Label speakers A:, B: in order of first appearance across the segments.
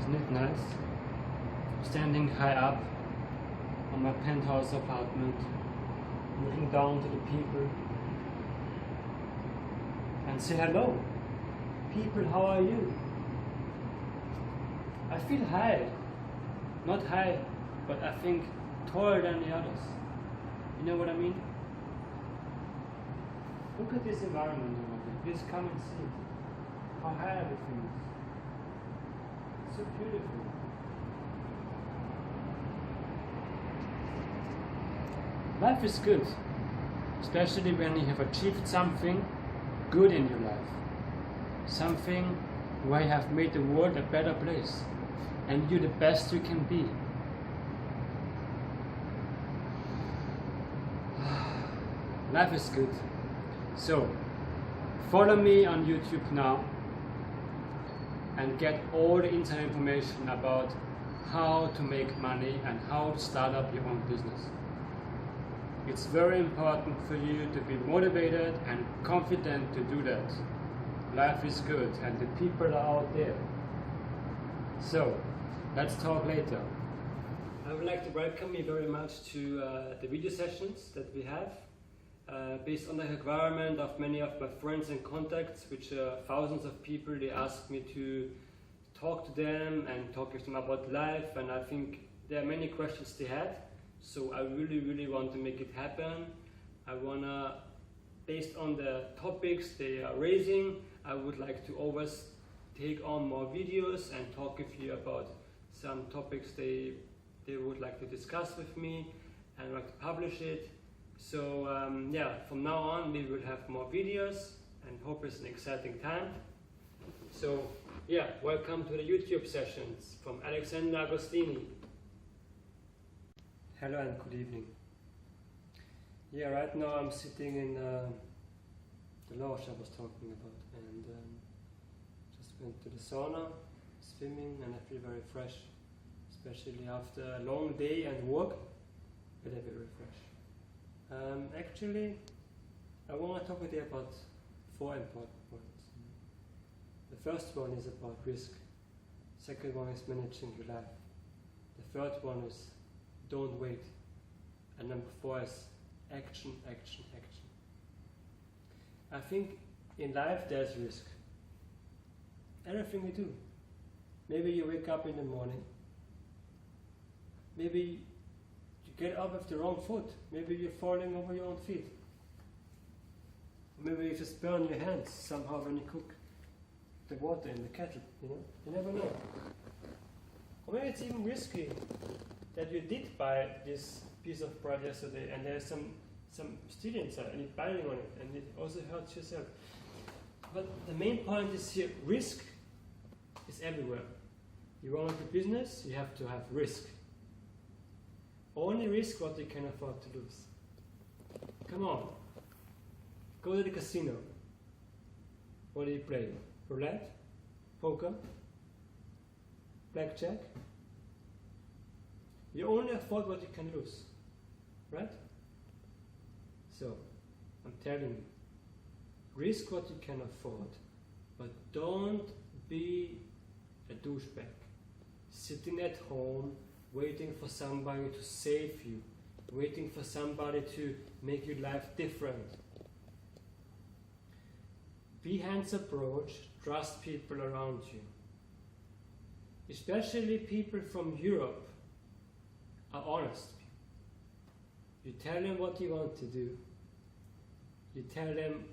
A: Isn't it nice? Standing high up on my penthouse apartment, looking down to the people and say hello. People, how are you? I feel high. Not high, but I think taller than the others. You know what I mean? Look at this environment over there. Please come and see how high everything is. It's so beautiful. Life is good, especially when you have achieved something good in your life. Something where you have made the world a better place and you're the best you can be. Life is good. So, follow me on YouTube now and get all the internet information about how to make money and how to start up your own business. It's very important for you to be motivated and confident to do that. Life is good and the people are out there. So, let's talk later. I would like to welcome you very much to the video sessions that we have. Based on the requirement of many of my friends and contacts, which are thousands of people, they asked me to talk to them and talk with them about life, and I think there are many questions they had. So I really want to make it happen. I wanna, based on the topics they are raising, I would like to always take on more videos and talk with you about some topics they would like to discuss with me and like to publish it. So yeah, from now on we will have more videos and hope it's an exciting time. So yeah, welcome to the YouTube sessions from Alexander Agostini. Hello and good evening. Yeah, right now I'm sitting in the lodge I was talking about, and just went to the sauna, swimming, and I feel very fresh, especially after a long day and work, but I feel very fresh. Actually, I want to talk with you about 4 important points. The first one is about risk. Second one is managing your life. The third one is don't wait. And number 4 is action, action, action. I think in life there's risk. Everything we do. Maybe you wake up in the morning. Maybe you get up with the wrong foot. Maybe you're falling over your own feet. Maybe you just burn your hands somehow when you cook the water in the kettle, you know? You never know. Or maybe it's even risky that you did buy this piece of bread yesterday and there's some still inside and you're biting on it and it also hurts yourself. But the main point is here, risk is everywhere. You run a business, you have to have risk. Only risk what you can afford to lose. Come on. Go to the casino. What do you play? Roulette? Poker? Blackjack? You only afford what you can lose. Right? So, I'm telling you, risk what you can afford, but don't be a douchebag. Sitting at home, waiting for somebody to save you, waiting for somebody to make your life different. Be hands approach, trust people around you. Especially people from Europe are honest. You tell them what you want to do. You tell them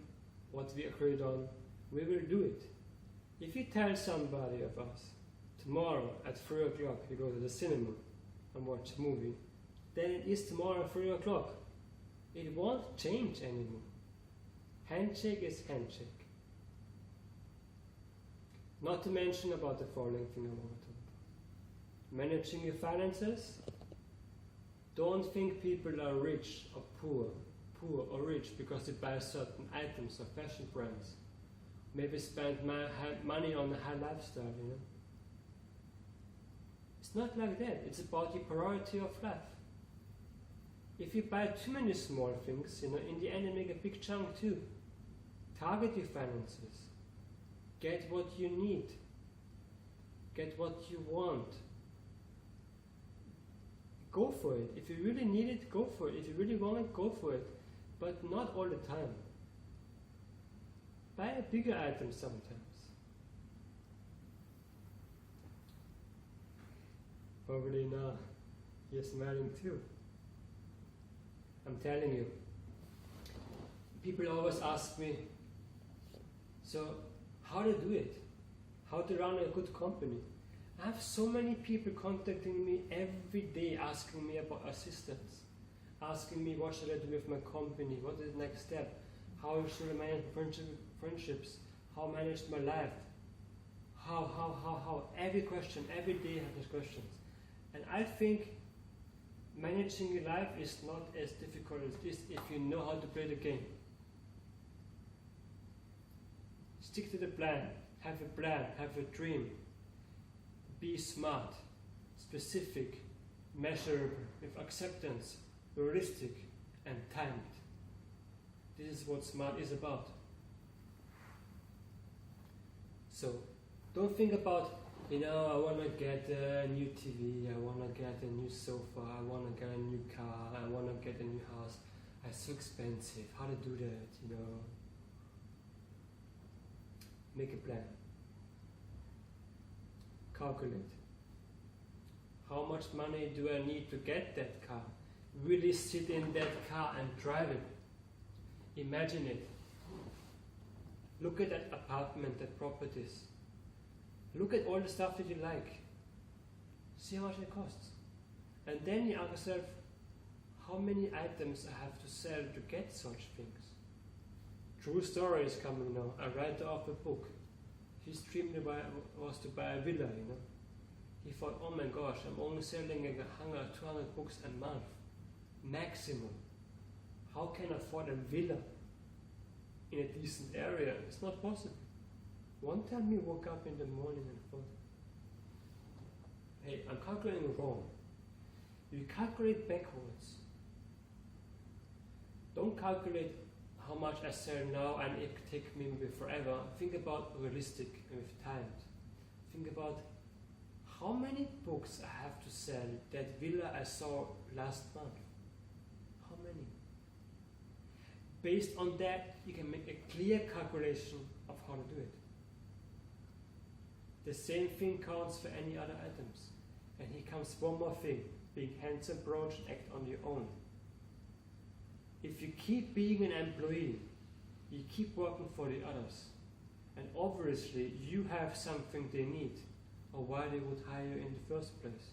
A: what we agreed on. We will do it. If you tell somebody of us, tomorrow at 3 o'clock you go to the cinema and watch a movie, then it is tomorrow at 3 o'clock. It won't change anymore. Handshake is handshake. Not to mention about the following thing I want to talk about. Managing your finances. Don't think people are rich or poor or rich because they buy certain items or fashion brands. Maybe spend money on a high lifestyle, you know. It's not like that. It's about the priority of life. If you buy too many small things, you know, in the end you make a big chunk too. Target your finances. Get what you need.
B: Get what you want. Go for it. If you really need it, go for it. If you really want it, go for it. But not all the time. Buy a bigger item sometimes. Probably not. You're smiling too. I'm telling you. People always ask me, so how to do it? How to run a good company? I have so many people contacting me every day asking me about assistance. Asking me what should I do with my company? What is the next step? How should I manage friendships? How manage my life? How? Every question, every day I have those questions. And I think managing your life is not as difficult as this if you know how to play the game. Stick to the plan, have a dream. Be smart, specific, measurable, with acceptance, realistic, and timed. This is what smart is about. So, don't think about, I want to get a new TV, I want to get a new sofa, I want to get a new car, I want to get a new house. It's so expensive. How to do that, Make a plan. Calculate. How much money do I need to get that car? Really sit in that car and drive it. Imagine it. Look at that apartment, that properties. Look at all the stuff that you like. See how much it costs. And then you ask yourself, how many items I have to sell to get such things? True story is coming now. A writer of a book. His dream was to buy a villa, He thought, oh my gosh, I'm only selling 100, 200 books a month. Maximum. How can I afford a villa in a decent area? It's not possible. One time he woke up in the morning and thought, hey, I'm calculating wrong. You calculate backwards. Don't calculate how much I sell now and it take me maybe forever. Think about realistic and with time. Think about how many books I have to sell that villa I saw last month. How many? Based on that, you can make a clear calculation of how to do it. The same thing counts for any other items. And here comes one more thing. Being hands-on approach and act on your own. If you keep being an employee, you keep working for the others. And obviously you have something they need, or why they would hire you in the first place.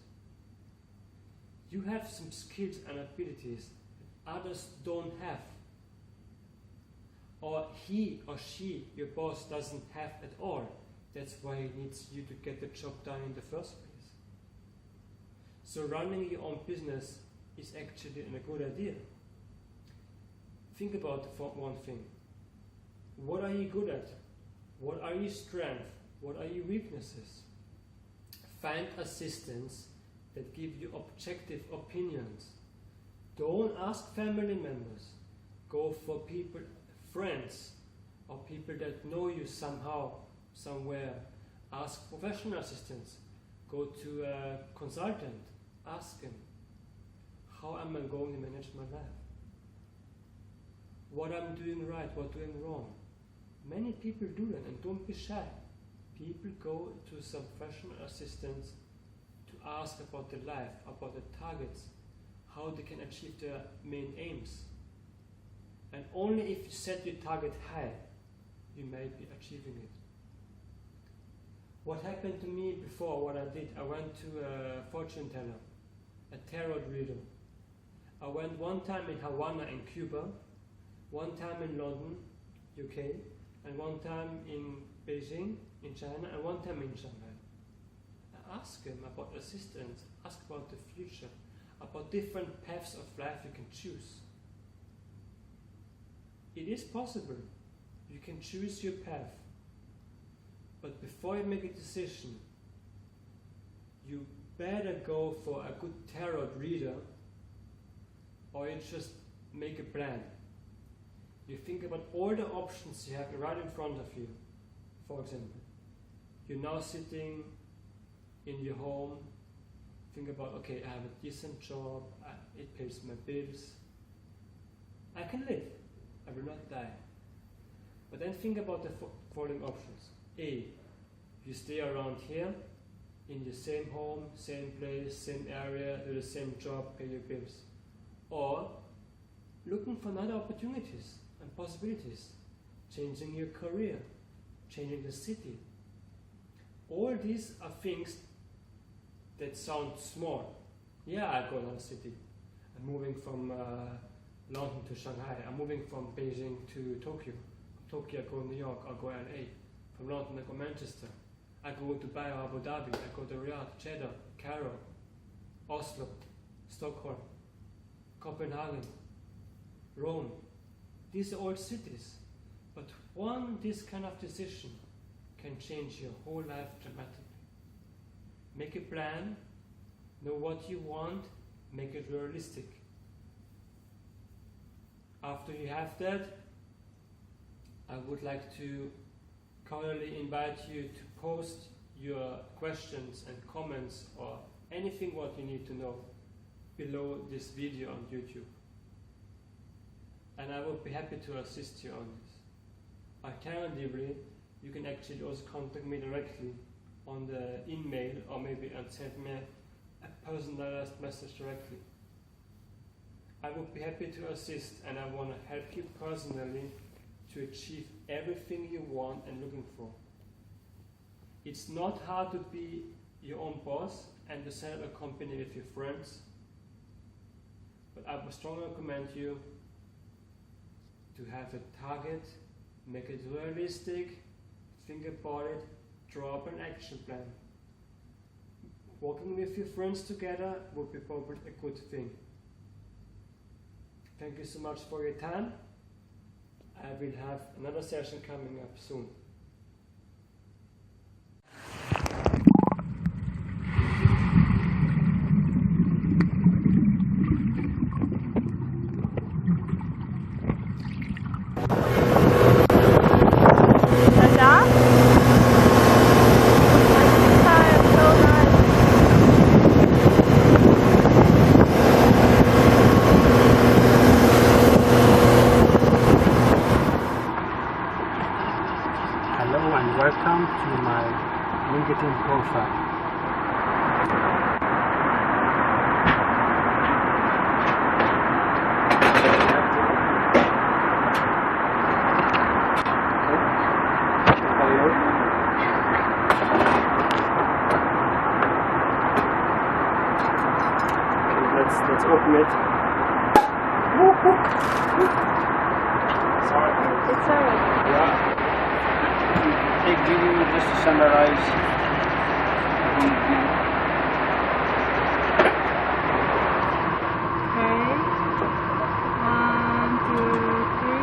B: You have some skills and abilities that others don't have. Or he or she, your boss, doesn't have at all. That's why he needs you to get the job done in the first place. So running your own business is actually a good idea. Think about one thing. What are you good at? What are your strengths? What are your weaknesses? Find assistants that give you objective opinions. Don't ask family members. Go for people, friends, or people that know you somehow, somewhere. Ask professional assistants. Go to a consultant. Ask him, how am I going to manage my life? What I'm doing right, what doing wrong. Many people do that, and don't be shy. People go to some professional assistants to ask about their life, about their targets, how they can achieve their main aims. And only if you set your target high, you may be achieving it. What happened to me before, what I did, I went to a fortune teller, a tarot reader. I went one time in Havana in Cuba, one time in London, UK, and one time in Beijing, in China, and one time in Shanghai. I asked him about assistance, ask about the future, about different paths of life you can choose. It is possible. You can choose your path. But before you make a decision, you better go for a good tarot reader, or you just make a plan. You think about all the options you have right in front of you. For example, you're now sitting in your home. Think about, okay, I have a decent job, it pays my bills, I can live, I will not die. But then think about the following options. A, you stay around here, in the same home, same place, same area, do the same job, pay your bills. Or looking for other opportunities and possibilities, changing your career, changing the city. All these are things that sound small. Yeah, I go to another city. I'm moving from London to Shanghai. I'm moving from Beijing to Tokyo. From Tokyo, I go to New York, I go to LA. From London, I go to Manchester. I go to Dubai or Abu Dhabi. I go to Riyadh, Jeddah, Cairo, Oslo, Stockholm, Copenhagen, Rome. These are all cities. But this kind of decision can change your whole life dramatically. Make a plan, know what you want, make it realistic. After you have that, I would like to cordially invite you to post your questions and comments or anything what you need to know below this video on YouTube. And I would be happy to assist you on this. Alternatively, you can actually also contact me directly on the email or maybe send me a personalized message directly. I would be happy to assist, and I want to help you personally to achieve everything you want and looking for. It's not hard to be your own boss and to set up a company with your friends, but I would strongly recommend you to have a target, make it realistic, think about it, draw up an action plan. Working with your friends together would be probably a good thing. Thank you so much for your time. I will have another session coming up soon.
A: Welcome to my LinkedIn profile. Let's open it. Sorry.
C: It's alright.
A: Yeah. Take video just to summarize.
C: Okay. 1, 2, 3.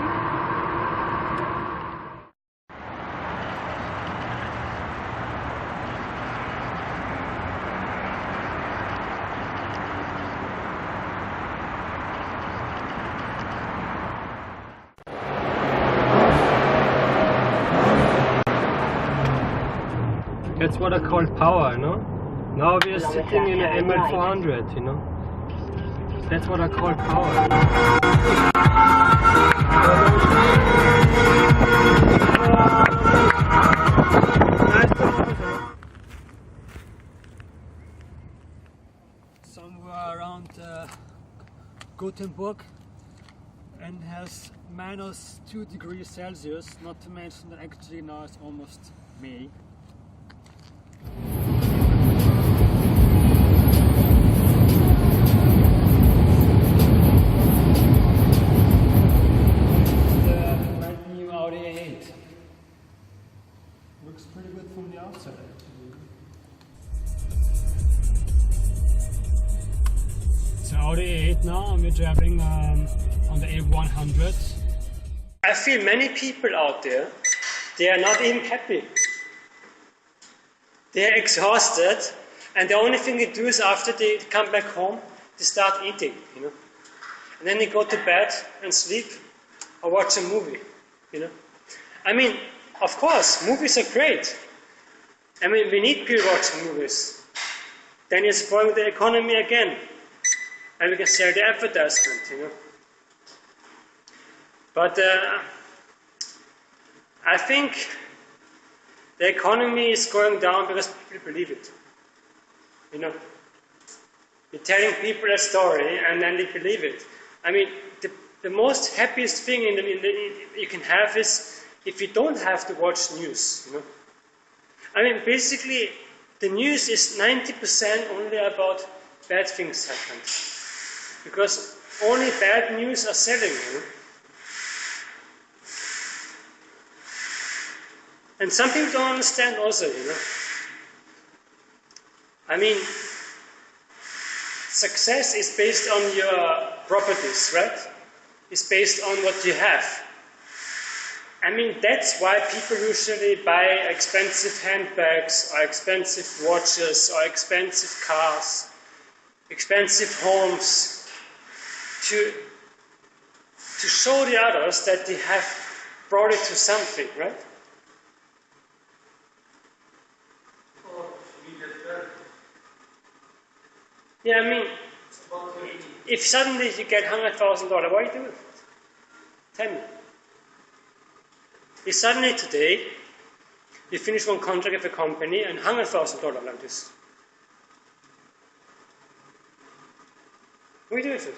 B: That's what I call power, you know? Now we are sitting in an ML400, you know? That's what I call power. Somewhere around Gothenburg, and has -2 degrees Celsius, not to mention that actually now it's almost May. The brand new Audi A8 looks pretty good from the outside actually. So Audi A8 now, and we're traveling on the A100. I feel many people out there, they are not even happy. They're exhausted, and the only thing they do is after they come back home, they start eating, you know. And then they go to bed and sleep or watch a movie, you know. I mean, of course, movies are great. I mean, we need people watching movies.
A: then you're spoiling the economy again. And we can share the advertisement, you know. But I think the economy is going down because people believe it. You know, you're telling people a story and then they believe it. I mean, the most happiest thing you can have is if you don't have to watch news. You know, I mean, basically, the news is 90% only about bad things happened, because only bad news are selling. You know? And some people don't understand also, you know. I mean, success is based on your properties, right? It's based on what you have. I mean, that's why people usually buy expensive handbags, or expensive watches, or expensive cars, expensive homes, to show the others that they have brought it to something, right? Yeah, I mean, if suddenly you get $100,000, what do you do with it? Tell me. If suddenly today you finish one contract with a company and $100,000 like this, what do you do with it?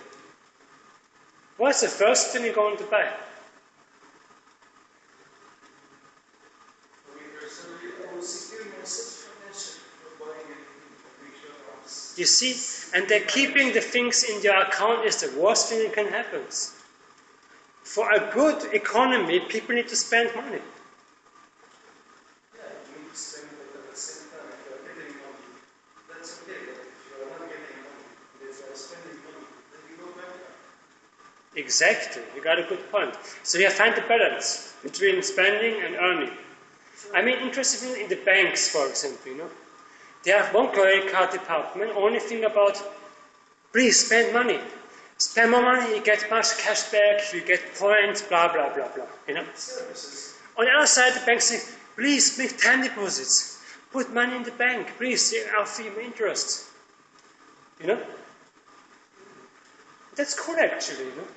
A: What's the first thing you're going to buy? You see, and they're keeping the things in your account is the worst thing that can happen. For a good economy, people need to spend money.
D: Yeah, you need to spend it at the same time. If you're getting money, that's okay. But if you're not getting money, if you're spending money, then you go back.
A: Exactly, you got a good point. So you find the balance between spending and earning. I mean, interestingly, in the banks, for example, you know, they have one credit card department, only think about, please spend money. Spend more money, you get much cash back, you get points, blah, blah, blah, blah. You know?
D: Services.
A: On the other side, the bank say, please make time deposits. Put money in the bank, please, I'll fee you interest. You know? That's cool, actually, you know?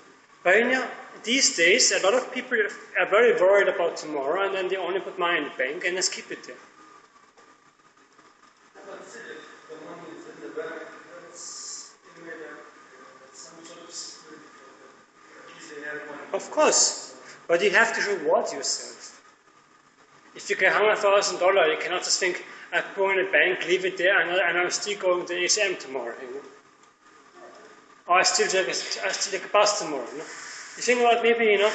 A: But you know, these days, a lot of people are very worried about tomorrow, and then they only put money in the bank and just keep it there.
D: But still, if the money is in the bank, that's in a way that's some sort of security for them. At least they have money.
A: Of course, but you have to reward yourself. If you get $100,000, you cannot just think, I put in a bank, leave it there, and I'm still going to HM tomorrow. You know? Or I still take a bus tomorrow. You know? You think about maybe, you know,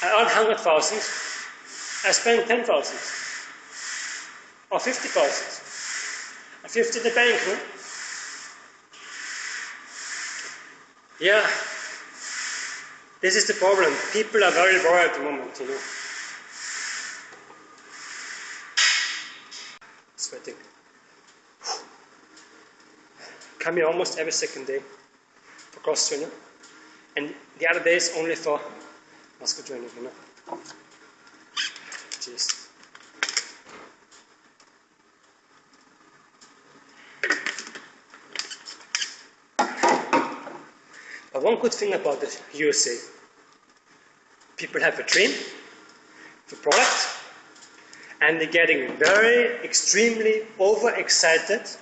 A: I earn 100,000, I spend 10,000 or 50,000. I 50 in the bank, no? Yeah, this is the problem. People are very worried at the moment, you know. Sweating. Come here almost every second day for cross training, and the other days only for muscle training, you know. Cheers. But one good thing about the USA, people have a dream, the product, and they're getting very extremely overexcited to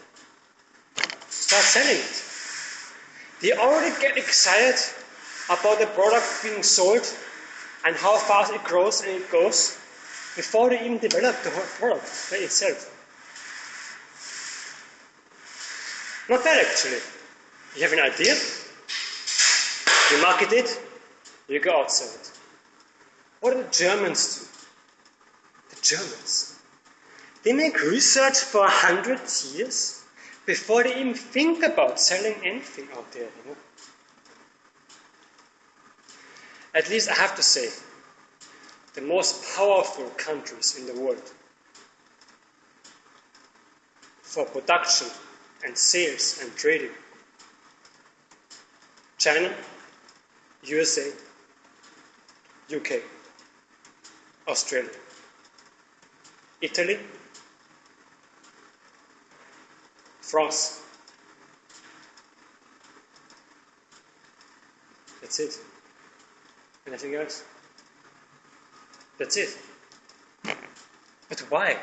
A: start selling it. They already get excited about the product being sold and how fast it grows and it goes before they even develop the whole product by itself. Not bad, actually. You have an idea, you market it, you go outsell it. What do the Germans do? The Germans, they make research for 100 years before they even think about selling anything out there, you know. At least I have to say, the most powerful countries in the world for production and sales and trading: China, USA, UK, Australia, Italy, France. That's it. Anything else? That's it. But why?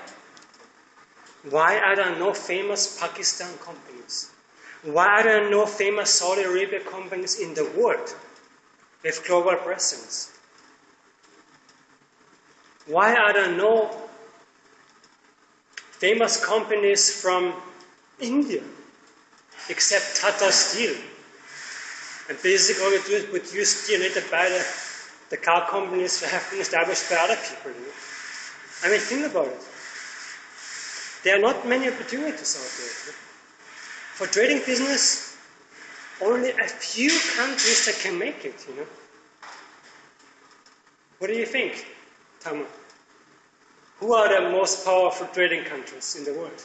A: Why are there no famous Pakistan companies? Why are there no famous Saudi Arabia companies in the world with global presence? Why are there no famous companies from India except Tata Steel? And basically all you do is produce steel and buy the car companies that have been established by other people. You know? I mean, think about it. There are not many opportunities out there. You know? For trading business, only a few countries that can make it, you know. What do you think, Tamu? Who are the most powerful trading countries in the world?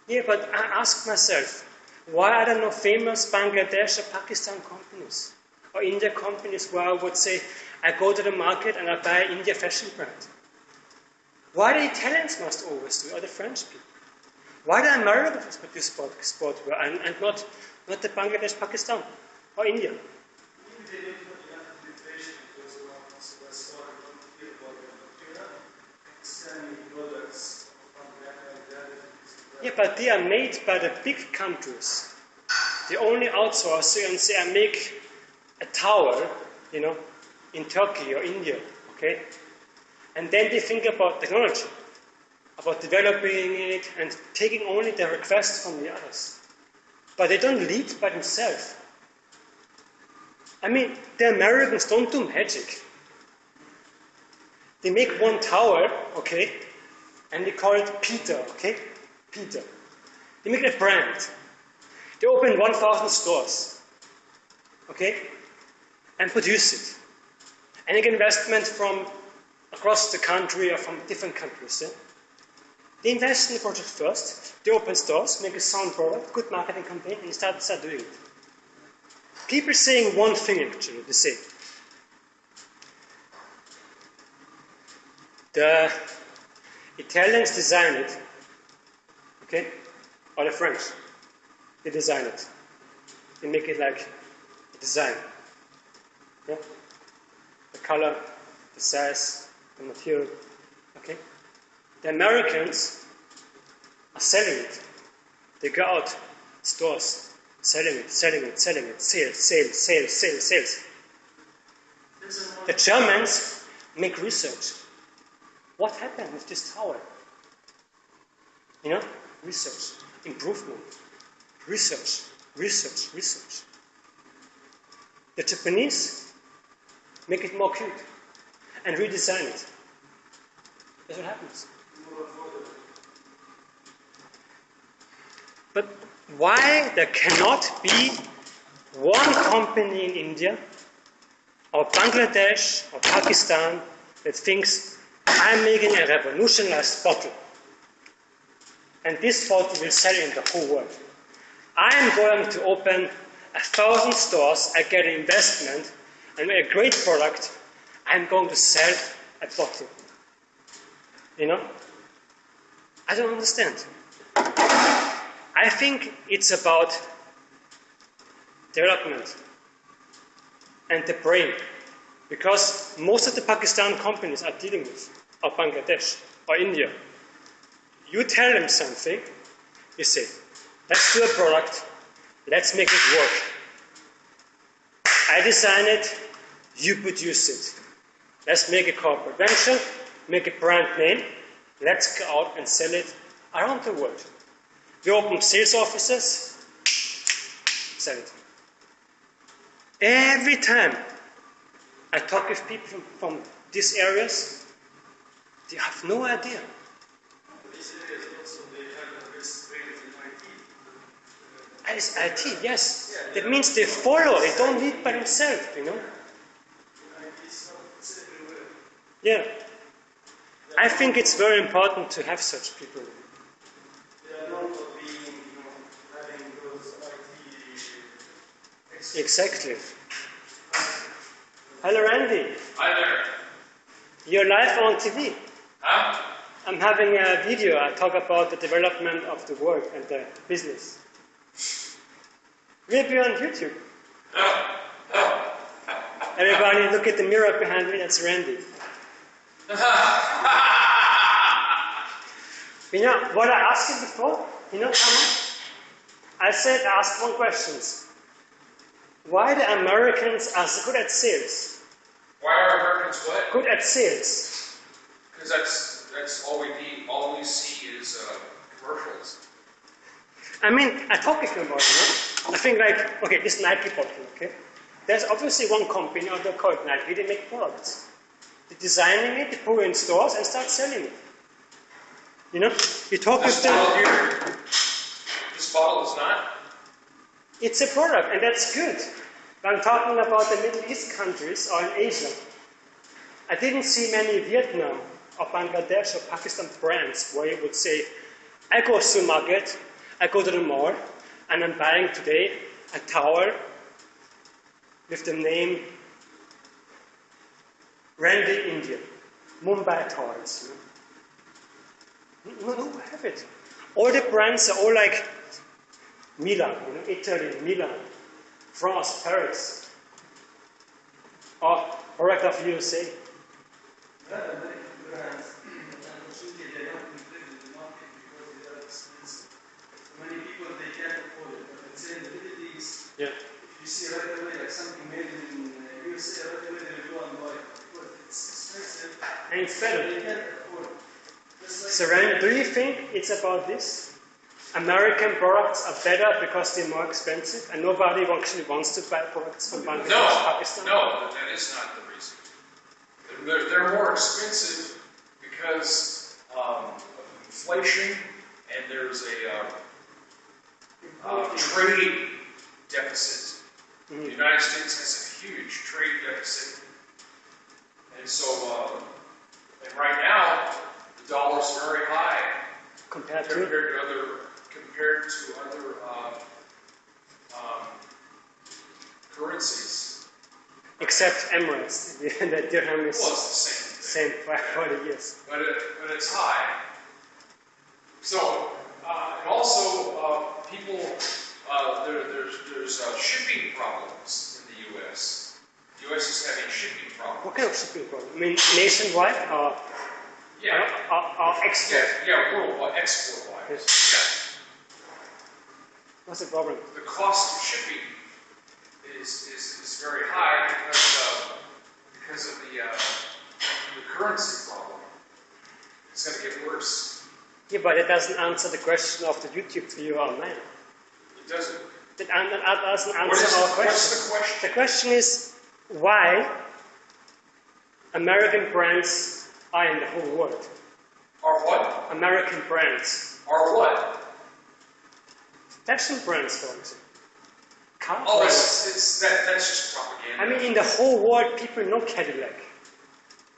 A: Yeah, but I ask myself, why are there no famous Bangladesh or Pakistan companies? Or India companies where I would say, I go to the market and I buy India fashion brand? Why the Italians must always do it, or the French people? Why the Americans produce sportswear and not the Bangladesh, Pakistan, or India? Yeah, but they are made by the big countries. They only outsource and say, I make a towel, you know, in Turkey or India, okay? And then they think about technology, about developing it and taking only the requests from the others. But they don't lead by themselves. I mean, the Americans don't do magic. They make one towel, okay, and they call it Peter, okay? Peter. They make a brand. They open 1,000 stores, okay, and produce it. And they get investment from across the country or from different countries. Yeah? They invest in the project first. They open stores, make a sound product, good marketing campaign, and start doing it. People saying one thing actually. They say the Italians design it. Okay? Or the French. They design it. They make it like a design. Yeah? The color, the size, the material. Okay? The Americans are selling it. They go out, stores, selling it. Sales. The Germans make research. What happened with this tower? You know? Research, improvement, research. The Japanese make it more cute and redesign it. That's what happens. But why there cannot be one company in India or Bangladesh or Pakistan that thinks, I'm making a revolutionized bottle. And this bottle will sell in the whole world. I am going to open 1,000 stores, I get an investment, and make a great product, I'm going to sell a bottle. You know? I don't understand. I think it's about development and the brain. Because most of the Pakistan companies are dealing with, or Bangladesh, or India. You tell them something, you say, let's do a product, let's make it work. I design it, you produce it. Let's make a corporate venture, make a brand name, let's go out and sell it around the world. We open sales offices, sell it. Every time I talk with people from these areas, they have no idea. It's IT, yes. That means they follow, they don't lead by themselves, you know. Yeah. I think it's very important to have such people. Exactly. Hello, Randy.
E: Hi there.
A: You're live on TV.
E: Huh?
A: I'm having a video. I talk about the development of the world and the business. We'll be on YouTube. Everybody, look at the mirror behind me. That's Randy. You know what I asked you before? You know how much? I said, ask one question. Why the Americans are so good at sales?
E: Why are Americans what?
A: Good at sales.
E: Because that's all we need. All we see is commercials.
A: I mean, I talk with them about it. I think like, okay, this Nike bottle, okay? There's obviously one company out there called Nike. They make products. They're designing it, they put it in stores and start selling it. You know, you talk with them.
E: Here, this bottle is not.
A: It's a product, and that's good. But I'm talking about the Middle East countries or in Asia. I didn't see many Vietnam or Bangladesh or Pakistan brands where you would say, I go to the market, I go to the mall, and I'm buying today a towel with the name Randy India, Mumbai towels. No, I have it. All the brands are all like Milan, you know, Italy, Milan, France, Paris, or Oracle of USA.
D: There are many brands, and unfortunately they don't compete in the market because they are expensive. For many people they can't afford it. But let's say in the Middle East,
A: Yeah.
D: if you see right away like something made in USA, right away they will go and buy it. But it's expensive
A: And it's better.
D: they can't afford it. Just like
A: So, Randy, do you think it's about this? American products are better because they're more expensive, and nobody actually wants to buy products from Bangladesh, Pakistan?
E: No, that is not the reason. They're more expensive because of inflation, and there's a trade deficit.
A: Mhm.
E: The United States has a huge trade deficit, and so and right now the dollar's very high
A: Compared to
E: compared to other currencies.
A: except Emirates, the dirham is
E: Well, it's the same thing.
A: same for 40 years.
E: But it's high. So, and also, people, there's shipping problems in the U.S. The U.S. is having shipping problems.
A: What kind of shipping problem? I mean, nationwide or export?
E: Worldwide, export-wise.
A: Yes. What's the problem?
E: The cost of shipping is very high because of the currency problem. It's going to get worse.
A: Yeah, but it doesn't answer the question of the YouTube viewer online.
E: It doesn't.
A: It doesn't answer
E: What's
A: our question.
E: the question?
A: The question is why American brands are in the whole world.
E: Or what?
A: American brands.
E: Or what?
A: Fashion brands, for example. Car
E: Oh,
A: brands.
E: that's just propaganda.
A: I mean, in the whole world, people know Cadillac.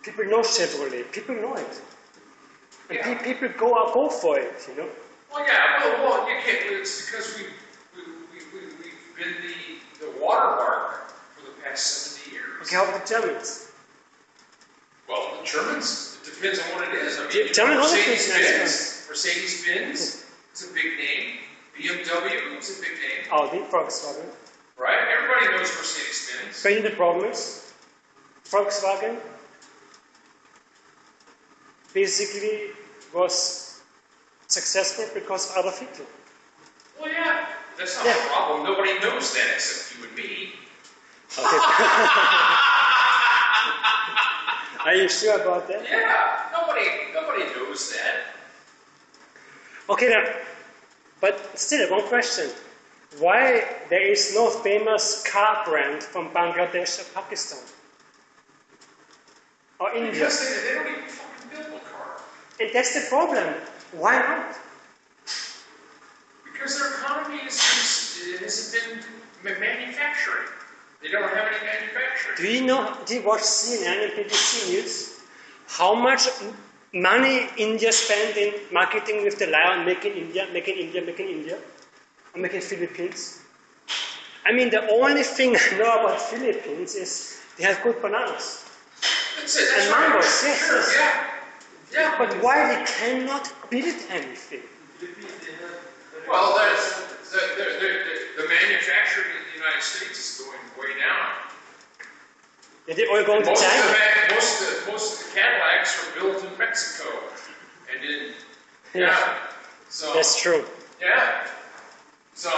A: People know Chevrolet. People know it. And
E: Yeah.
A: people go for it, you know.
E: Well, yeah. Well, you can't. It's because we've been the watermark for the past 70 years.
A: Okay, how about the Germans?
E: Well, the Germans. It depends on what it is. I mean,
A: German also is
E: Mercedes-Benz. Mercedes-Benz is a big name. BMW is a big name.
A: Audi, Volkswagen.
E: Right? Everybody knows Mercedes-Benz.
A: But the problem is, Volkswagen basically was successful because of Adolf Hitler.
E: Well, yeah. That's not
A: Yeah.
E: a problem. Nobody knows that except you and me.
A: Okay. Are you sure about that?
E: Yeah. Nobody knows that.
A: Okay then, but still one question. Why there is no famous car brand from Bangladesh or Pakistan? Or India?
E: Because they don't even fucking build a car.
A: And that's the problem. Why not?
E: Because their economy hasn't been manufacturing. They don't have any manufacturing.
A: Do you watch CNN and BBC News? How much money India spent in marketing with the lie on making India, or making Philippines? I mean, the only thing I know about Philippines is they have good bananas.
E: That's it. That's
A: And
E: right.
A: mangoes, yes,
E: Sure,
A: yes.
E: yeah.
A: Yeah, but why they cannot build anything?
E: Well, the manufacturing in the United States is going way down.
A: Yeah, they're all going to China.
E: Most of the Cadillacs are built in Mexico, and in so
A: That's true.
E: yeah, so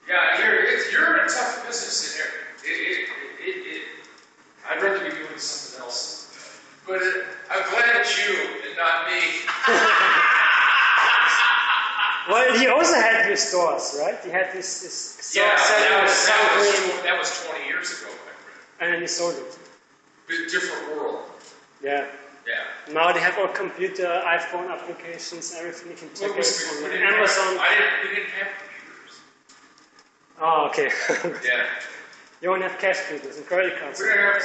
E: yeah, you're in a tough business in here. I'd rather be doing something else, but I'm glad it's you and not me.
A: Well, he also had his stores, right? He had this store
E: Yeah,
A: selling sun cream,
E: that was 20 years ago, my friend.
A: and then he sold it.
E: Different world.
A: Yeah.
E: Yeah.
A: Now they have all computer, iPhone applications, everything you can check
E: We
A: it
E: didn't
A: on Amazon.
E: we didn't have computers.
A: Oh, okay.
E: Yeah.
A: You only have cash business and credit cards.
E: We had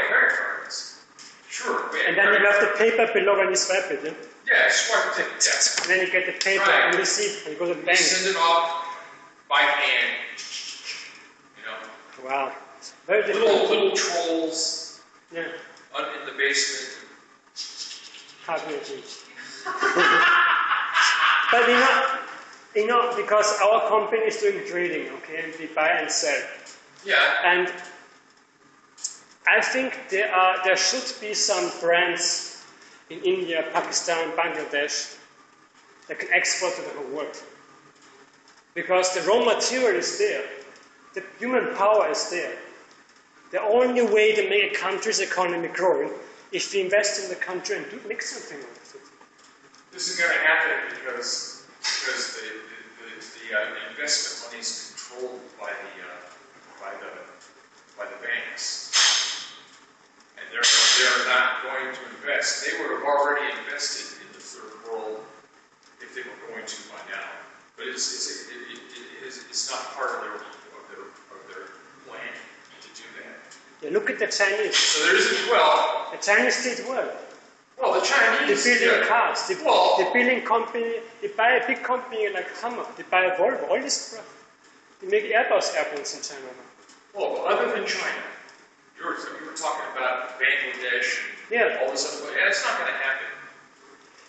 E: credit cards. Sure. We had
A: And then you
E: credit
A: have the paper below when you swipe it, yeah?
E: Yeah, swipe it. That's
A: And then you get the paper
E: Right.
A: and receipt and you go to the
E: We
A: bank.
E: send it off by hand. You know,
A: Wow. Very difficult.
E: little trolls
A: Yeah.
E: in the basement.
A: How do you think? But because our company is doing trading, okay, and we buy and sell.
E: Yeah.
A: And I think there should be some brands in India, Pakistan, Bangladesh that can export to the whole world. Because the raw material is there. The human power is there. The only way to make a country's economy growing is to invest in the country and make something out of it.
E: This is going to happen because the investment money is controlled by the banks, and they're not going to invest. They would have already invested in the third world if they were going to by now. But it's not part of their plan to do that.
A: Yeah, look at the Chinese.
E: So there isn't
A: The Chinese did well.
E: well the Chinese.
A: They're building cars.
E: Well-
A: They're building company. They buy a big company like Hummer. They buy a Volvo. All this stuff. They make Airbus airplanes in China now.
E: Well, other than China, you were talking about Bangladesh and
A: Yeah.
E: all this other. And it's not going to happen.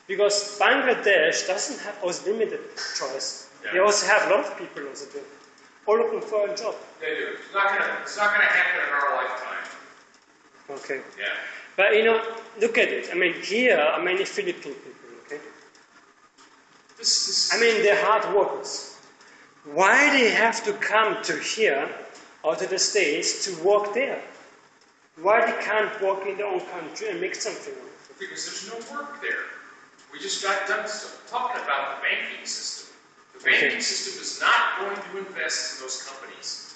A: Because Bangladesh doesn't have also limited choice.
E: Yeah.
A: They also have a lot of people also there, all looking for a job.
E: They do. It's not going to happen in our lifetime.
A: Okay.
E: Yeah.
A: But look at it. I mean, here are many Philippine people, okay?
E: This
A: I mean, they're hard workers. Why they have to come to here or to the States to work there? Why they can't work in their own country and make something of it?
E: because there's no work there. We just got done talking about the banking system. The banking system is not going to invest in those companies.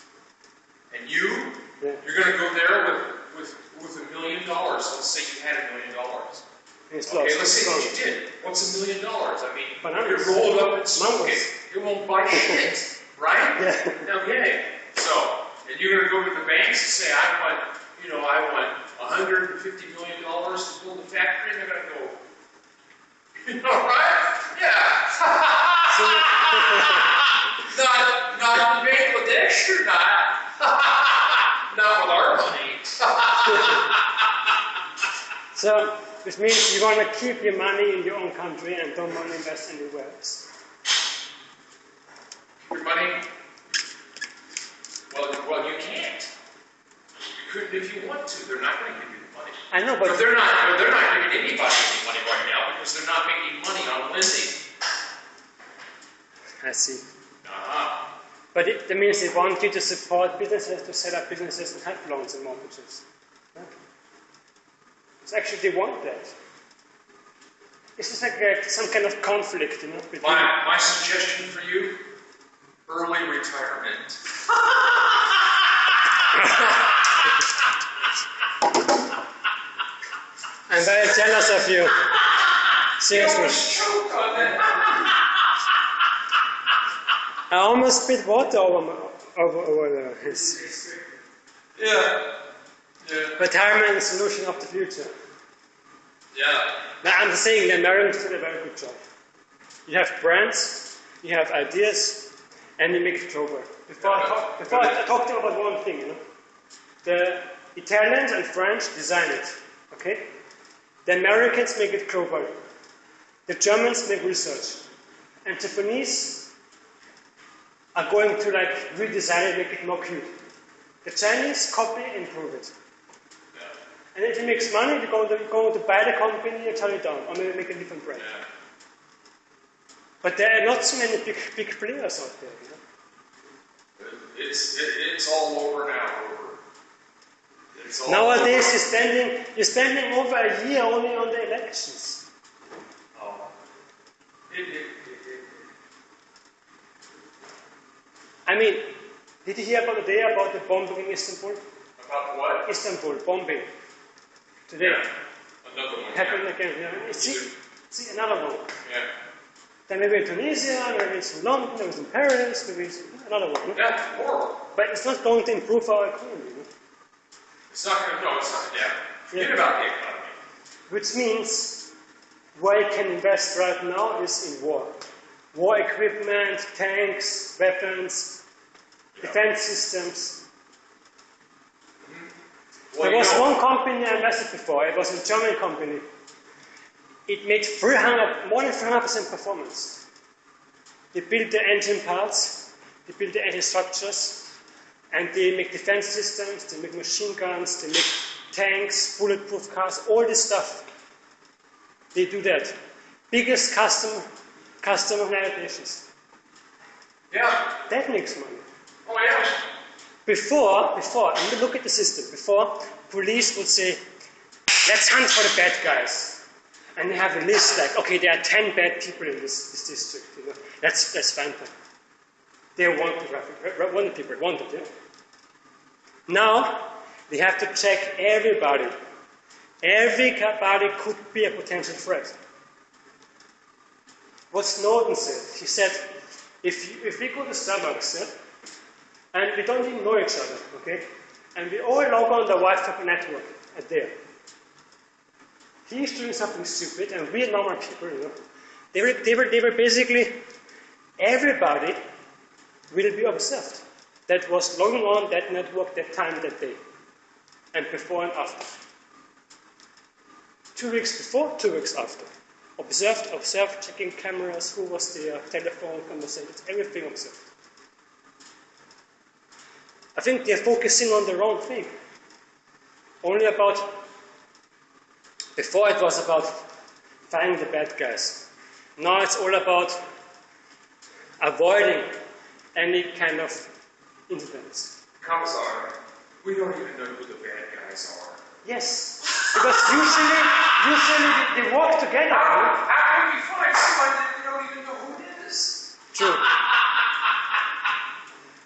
E: And you're going to go there with $1 million. Let's say you had $1 million.
A: It's
E: Okay,
A: lost.
E: let's say
A: It's
E: that you did. What's $1 million? I mean,
A: Bananas.
E: you roll it up and smoke
A: Mangoes.
E: it. It won't buy shit, right?
A: Yeah.
E: Okay. So, and you're going to go to the banks and say, I want $150 million to build a factory, and they're going to go, right? Yeah. not in Bangladesh, you're not. Not with our money.
A: So, which means you want to keep your money in your own country and don't want to invest anywhere else.
E: Your money? Well, you can't. You couldn't if you want to. They're not going to give you the money.
A: I know, but
E: They're not giving anybody any money right now because they're not making money on lending.
A: I see.
E: Uh-huh.
A: But that means they want you to support businesses, to set up businesses and have loans and mortgages. Yeah. So actually they want that. This is like some kind of conflict, between...
E: My suggestion for you, early retirement.
A: I'm very jealous of you.
E: You
A: Seriously.
E: almost choked on that.
A: I almost spit water over his
E: Yeah.
A: retirement solution of the future.
E: Yeah.
A: Now I'm saying the Americans did a very good job. You have brands, you have ideas, and you make it global. Before I talk to you about one thing, the Italians and French design it, okay? The Americans make it global. The Germans make research. And Japanese are going to like redesign it, make it more cute. The Chinese copy and improve it. And if it makes money, they're going to buy the company and turn it down, or maybe make a different brand.
E: Yeah.
A: But there are not so many big players out there. You know?
E: It's all over now. It's all
A: Nowadays,
E: over.
A: you're spending over a year only on the elections.
E: Oh.
A: I mean, did you hear about the day about the bombing in Istanbul?
E: About what?
A: Istanbul bombing today.
E: Yeah. Another one.
A: Happened again. You know? See another one.
E: Yeah.
A: Then maybe in Tunisia, maybe it's in London, maybe it's in Paris, maybe it's another one. No?
E: Yeah, horrible.
A: But it's not going to improve our economy. No?
E: It's not going to, no, it's not, yeah. Forget
A: Yeah.
E: about the economy.
A: Which means where you can invest right now is in war. War equipment, tanks, weapons, defense systems.
E: Well,
A: There
E: you
A: was
E: know,
A: one company I invested before, it was a German company. It made more than 300% performance. They build the engine parts, they build the engine structures, and they make defense systems, they make machine guns, they make tanks, bulletproof cars, all this stuff. They do that. Biggest customer United Nations.
E: yeah.
A: That makes money.
E: Oh, yeah.
A: Before, and look at the system. Before, police would say, let's hunt for the bad guys. And they have a list like, okay, there are 10 bad people in this district. You know, let's find them. They want people, wanted, yeah? Now, they have to check everybody. Everybody could be a potential threat. What Snowden said, he said, if we go to Starbucks, yeah, and we don't even know each other, okay, and we all log on the Wi-Fi network at there, he's doing something stupid, and we're normal people, you know, they were basically, everybody will be observed that was logging on that network that time, that day, and before and after. 2 weeks before, 2 weeks after. Observed, checking cameras, who was there, telephone conversations, everything observed. I think they're focusing on the wrong thing. Before it was about finding the bad guys. Now it's all about avoiding any kind of incidents.
E: Commissar, we don't even know who the bad guys are.
A: Yes, because usually they work together.
E: How can we find somebody that we don't even know who it is?
A: True.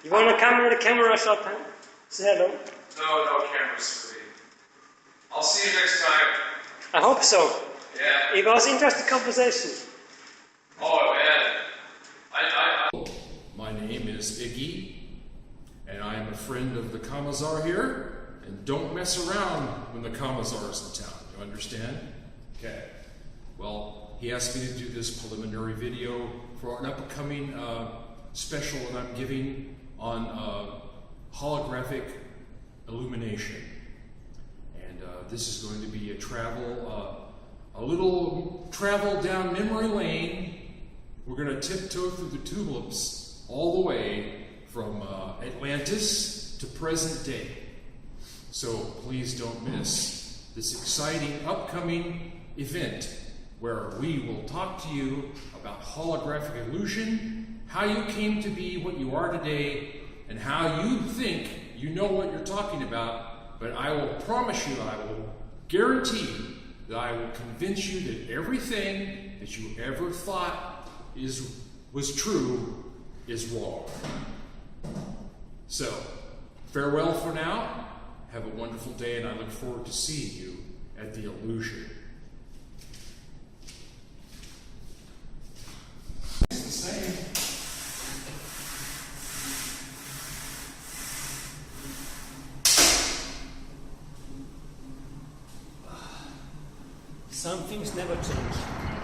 A: You want to come in the camera shot, huh? Say hello.
E: No cameras for me. I'll see you next time.
A: I hope so.
E: Yeah.
A: It was an interesting conversation.
E: Oh, man.
F: My name is Iggy, and I am a friend of the Commissar here. And don't mess around when the Commissar's in town. You understand? Okay. Well, he asked me to do this preliminary video for an upcoming special that I'm giving on holographic illumination. And this is going to be a little travel down memory lane. We're going to tiptoe through the tulips all the way from Atlantis to present day. So please don't miss this exciting upcoming event where we will talk to you about holographic illusion, how you came to be what you are today, and how you think you know what you're talking about, but I will promise you, I will guarantee that I will convince you that everything that you ever thought was true is wrong. So, farewell for now. Have a wonderful day, and I look forward to seeing you at the illusion. It's the same.
A: Some things never change.